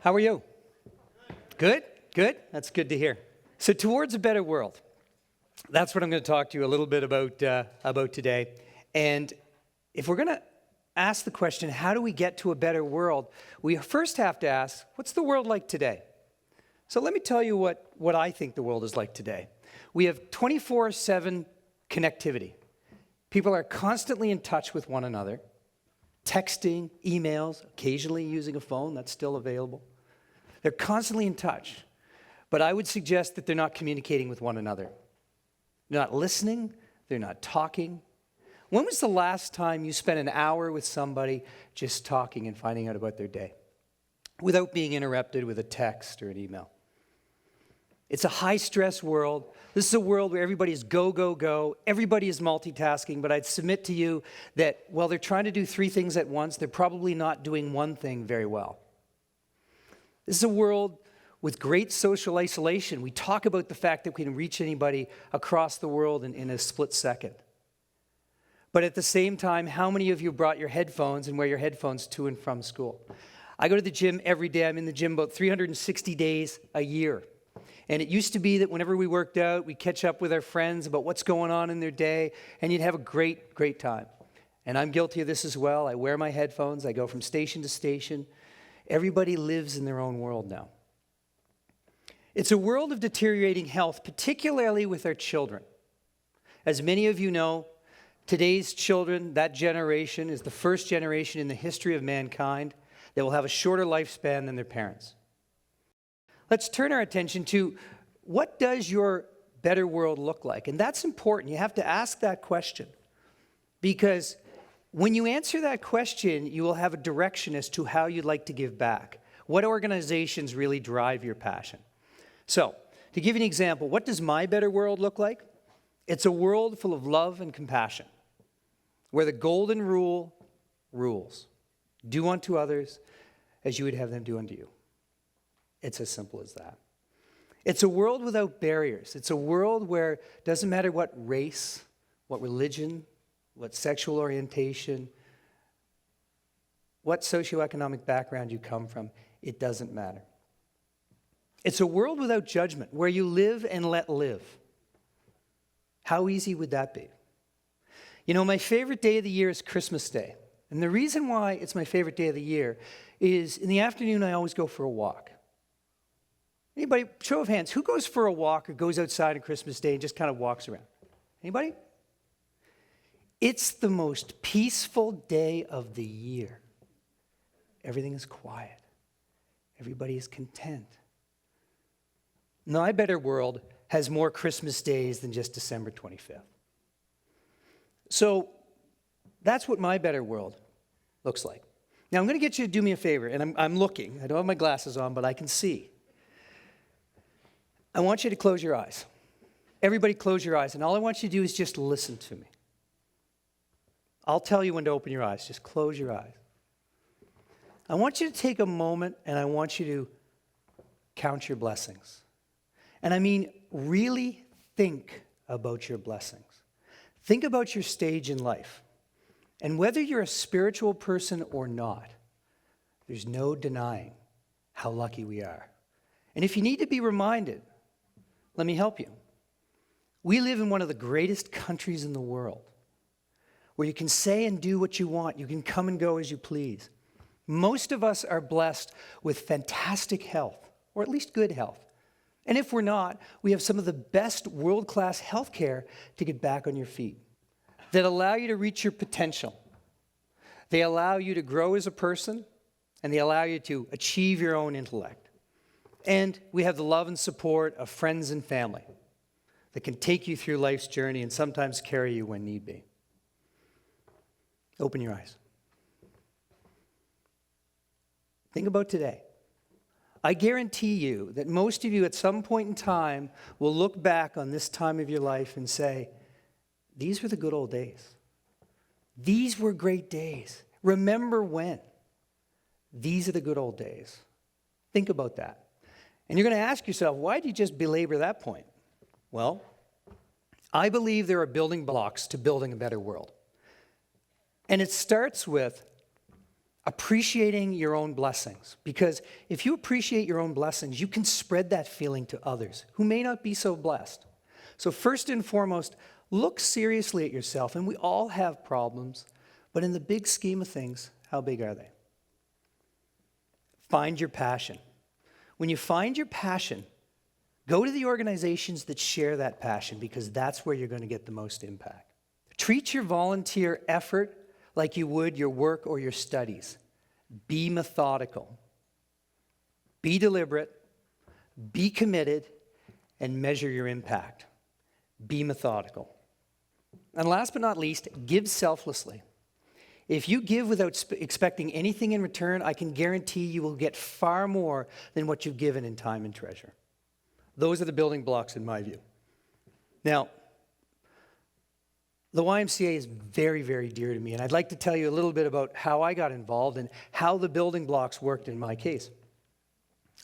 How are you? Good? Good? That's good to hear. So towards a better world, that's what I'm going to talk to you a little bit about today. And if we're going to ask the question, how do we get to a better world, we first have to ask, what's the world like today? So let me tell you what I think the world is like today. We have 24/7 connectivity. People are constantly in touch with one another, texting, emails, occasionally using a phone, that's still available. They're constantly in touch, but I would suggest that they're not communicating with one another. They're not listening, they're not talking. When was the last time you spent an hour with somebody just talking and finding out about their day without being interrupted with a text or an email? It's a high-stress world. This is a world where everybody is go, go, go. Everybody is multitasking, but I'd submit to you that while they're trying to do 3 things at once, they're probably not doing one thing very well. This is a world with great social isolation. We talk about the fact that we can reach anybody across the world in a split second. But at the same time, how many of you brought your headphones and wear your headphones to and from school? I go to the gym every day. I'm in the gym about 360 days a year. And it used to be that whenever we worked out, we'd catch up with our friends about what's going on in their day, and you'd have a great, great time. And I'm guilty of this as well. I wear my headphones. I go from station to station. Everybody lives in their own world now. It's a world of deteriorating health, particularly with our children. As many of you know, today's children, that generation, is the first generation in the history of mankind that will have a shorter lifespan than their parents. Let's turn our attention to what does your better world look like? And that's important. You have to ask that question because when you answer that question, you will have a direction as to how you'd like to give back. What organizations really drive your passion? So, to give you an example, what does my better world look like? It's a world full of love and compassion, where the golden rule rules. Do unto others as you would have them do unto you. It's as simple as that. It's a world without barriers. It's a world where it doesn't matter what race, what religion, what sexual orientation, what socioeconomic background you come from, it doesn't matter. It's a world without judgment, where you live and let live. How easy would that be? You know, my favorite day of the year is Christmas Day. And the reason why it's my favorite day of the year is in the afternoon I always go for a walk. Anybody, show of hands, who goes for a walk or goes outside on Christmas Day and just kind of walks around? Anybody? It's the most peaceful day of the year. Everything is quiet. Everybody is content. My better world has more Christmas days than just December 25th. So that's what my better world looks like. Now I'm going to get you to do me a favor, and I'm looking. I don't have my glasses on, but I can see. I want you to close your eyes. Everybody close your eyes, and all I want you to do is just listen to me. I'll tell you when to open your eyes. Just close your eyes. I want you to take a moment, and I want you to count your blessings. And I mean, really think about your blessings. Think about your stage in life. And whether you're a spiritual person or not, there's no denying how lucky we are. And if you need to be reminded, let me help you. We live in one of the greatest countries in the world, where you can say and do what you want. You can come and go as you please. Most of us are blessed with fantastic health, or at least good health. And if we're not, we have some of the best world-class health care to get back on your feet, that allow you to reach your potential. They allow you to grow as a person, and they allow you to achieve your own intellect. And we have the love and support of friends and family that can take you through life's journey and sometimes carry you when need be. Open your eyes. Think about today. I guarantee you that most of you at some point in time will look back on this time of your life and say, these were the good old days. These were great days. Remember when? These are the good old days. Think about that. And you're going to ask yourself, why do you just belabor that point? Well, I believe there are building blocks to building a better world. And it starts with appreciating your own blessings. Because if you appreciate your own blessings, you can spread that feeling to others who may not be so blessed. So first and foremost, look seriously at yourself. And we all have problems, but in the big scheme of things, how big are they? Find your passion. When you find your passion, go to the organizations that share that passion, because that's where you're going to get the most impact. Treat your volunteer effort like you would your work or your studies. Be methodical. Be deliberate. Be committed. And measure your impact. Be methodical. And last but not least, give selflessly. If you give without expecting anything in return, I can guarantee you will get far more than what you've given in time and treasure. Those are the building blocks in my view. Now, the YMCA is very, very dear to me, and I'd like to tell you a little bit about how I got involved and how the building blocks worked in my case.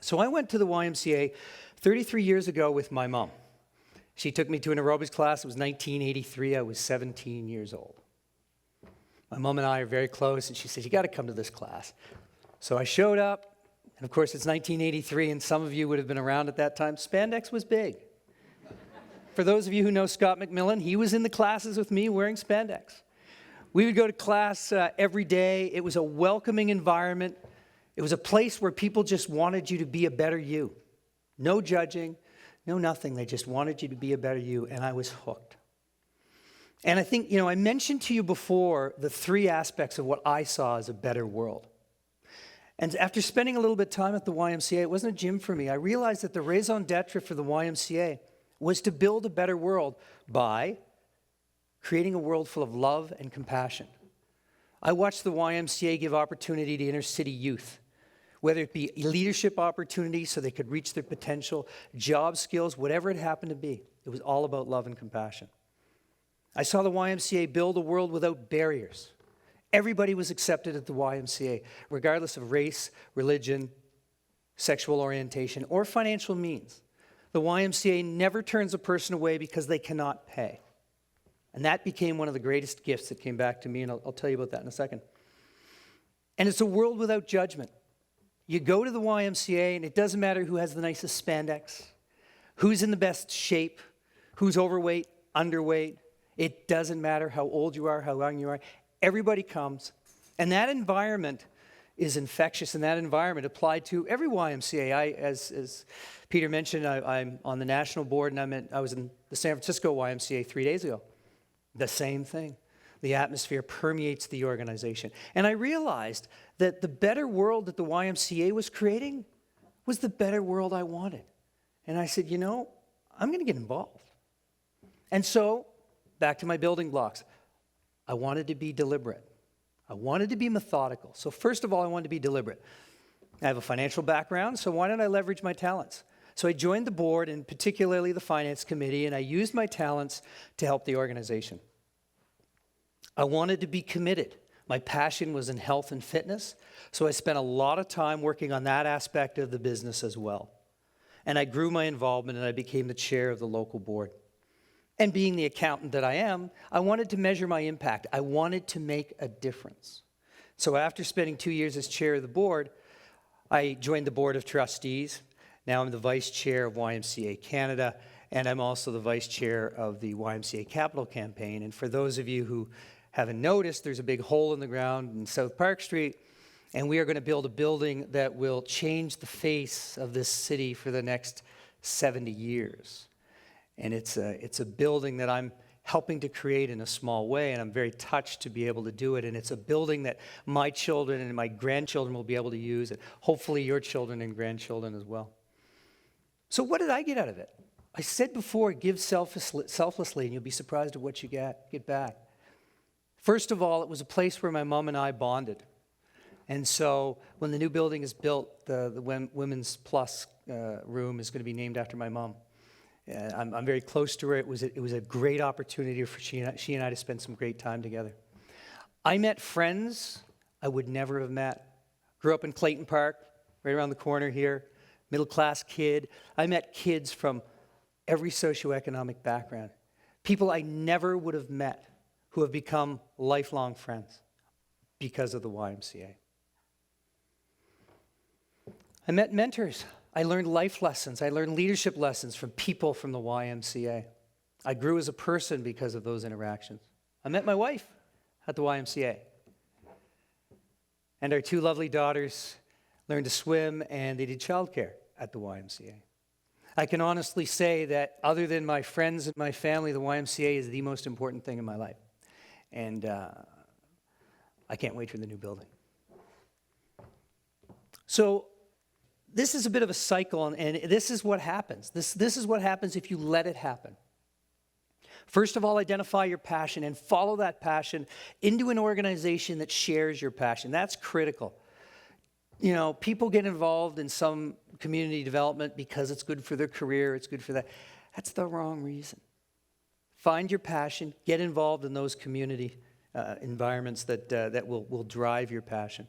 So I went to the YMCA 33 years ago with my mom. She took me to an aerobics class. It was 1983. I was 17 years old. My mom and I are very close, and she said, you got to come to this class. So I showed up, and of course it's 1983, and some of you would have been around at that time. Spandex was big. For those of you who know Scott McMillan, he was in the classes with me wearing spandex. We would go to class every day. It was a welcoming environment. It was a place where people just wanted you to be a better you. No judging, no nothing. They just wanted you to be a better you, and I was hooked. And I think, I mentioned to you before the three aspects of what I saw as a better world. And after spending a little bit of time at the YMCA, it wasn't a gym for me. I realized that the raison d'etre for the YMCA was to build a better world by creating a world full of love and compassion. I watched the YMCA give opportunity to inner city youth, whether it be leadership opportunities so they could reach their potential, job skills, whatever it happened to be. It was all about love and compassion. I saw the YMCA build a world without barriers. Everybody was accepted at the YMCA, regardless of race, religion, sexual orientation, or financial means. The YMCA never turns a person away because they cannot pay. And that became one of the greatest gifts that came back to me, and I'll tell you about that in a second. And it's a world without judgment. You go to the YMCA, and it doesn't matter who has the nicest spandex, who's in the best shape, who's overweight, underweight. It doesn't matter how old you are, how young you are. Everybody comes. And that environment is infectious, and that environment applied to every YMCA. As Peter mentioned, I'm on the national board, and I was in the San Francisco YMCA 3 days ago. The same thing. The atmosphere permeates the organization. And I realized that the better world that the YMCA was creating was the better world I wanted. And I said, I'm going to get involved. And so, back to my building blocks. I wanted to be deliberate. I wanted to be methodical. So first of all, I wanted to be deliberate. I have a financial background, so why don't I leverage my talents? So I joined the board, and particularly the finance committee, and I used my talents to help the organization. I wanted to be committed. My passion was in health and fitness, so I spent a lot of time working on that aspect of the business as well. And I grew my involvement, and I became the chair of the local board. And being the accountant that I am, I wanted to measure my impact. I wanted to make a difference. So after spending 2 years as chair of the board, I joined the board of trustees. Now I'm the vice chair of YMCA Canada, and I'm also the vice chair of the YMCA Capital Campaign. And for those of you who haven't noticed, there's a big hole in the ground in South Park Street, and we are going to build a building that will change the face of this city for the next 70 years. And it's a building that I'm helping to create in a small way, and I'm very touched to be able to do it. And it's a building that my children and my grandchildren will be able to use, and hopefully your children and grandchildren as well. So what did I get out of it? I said before, give selflessly, and you'll be surprised at what you get back. First of all, it was a place where my mom and I bonded. And so when the new building is built, the Women's Plus room is going to be named after my mom. I'm very close to her. It was a great opportunity for she and I to spend some great time together. I met friends I would never have met. Grew up in Clayton Park, right around the corner here, middle-class kid. I met kids from every socioeconomic background, people I never would have met who have become lifelong friends because of the YMCA. I met mentors. I learned life lessons. I learned leadership lessons from people from the YMCA. I grew as a person because of those interactions. I met my wife at the YMCA. And our two lovely daughters learned to swim, and they did childcare at the YMCA. I can honestly say that other than my friends and my family, the YMCA is the most important thing in my life. And I can't wait for the new building. So this is a bit of a cycle, and this is what happens. This is what happens if you let it happen. First of all, identify your passion and follow that passion into an organization that shares your passion. That's critical. You know, people get involved in some community development because it's good for their career, it's good for that. That's the wrong reason. Find your passion, get involved in those community environments that will drive your passion.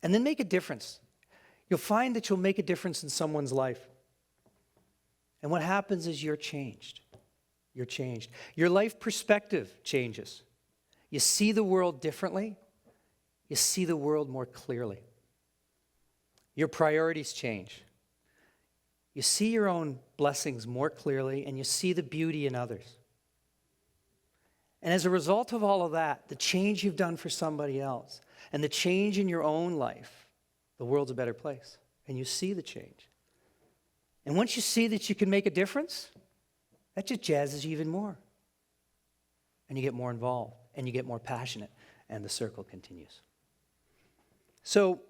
And then make a difference. You'll find that you'll make a difference in someone's life. And what happens is you're changed. You're changed. Your life perspective changes. You see the world differently. You see the world more clearly. Your priorities change. You see your own blessings more clearly, and you see the beauty in others. And as a result of all of that, the change you've done for somebody else, and the change in your own life, the world's a better place. And you see the change. And once you see that you can make a difference, that just jazzes you even more. And you get more involved, and you get more passionate, and the circle continues. So,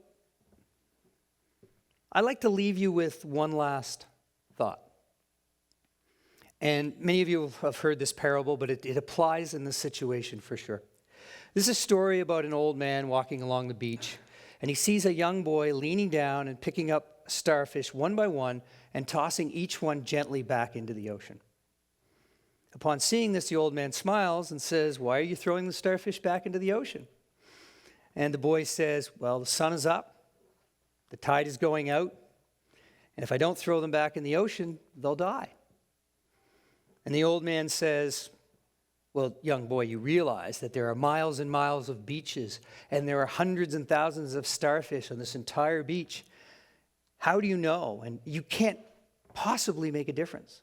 I'd like to leave you with one last thought. And many of you have heard this parable, but it applies in this situation for sure. This is a story about an old man walking along the beach, and he sees a young boy leaning down and picking up starfish one by one and tossing each one gently back into the ocean. Upon seeing this, the old man smiles and says, "Why are you throwing the starfish back into the ocean?" And the boy says, "Well, the sun is up, the tide is going out, and if I don't throw them back in the ocean, they'll die." And the old man says, "Well, young boy, you realize that there are miles and miles of beaches, and there are hundreds and thousands of starfish on this entire beach. How do you know? And you can't possibly make a difference."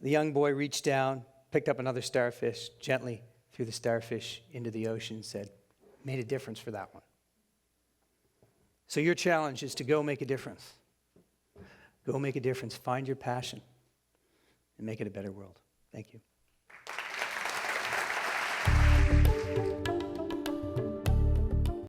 The young boy reached down, picked up another starfish, gently threw the starfish into the ocean, and said, "Made a difference for that one." So your challenge is to go make a difference. Go make a difference. Find your passion and make it a better world. Thank you.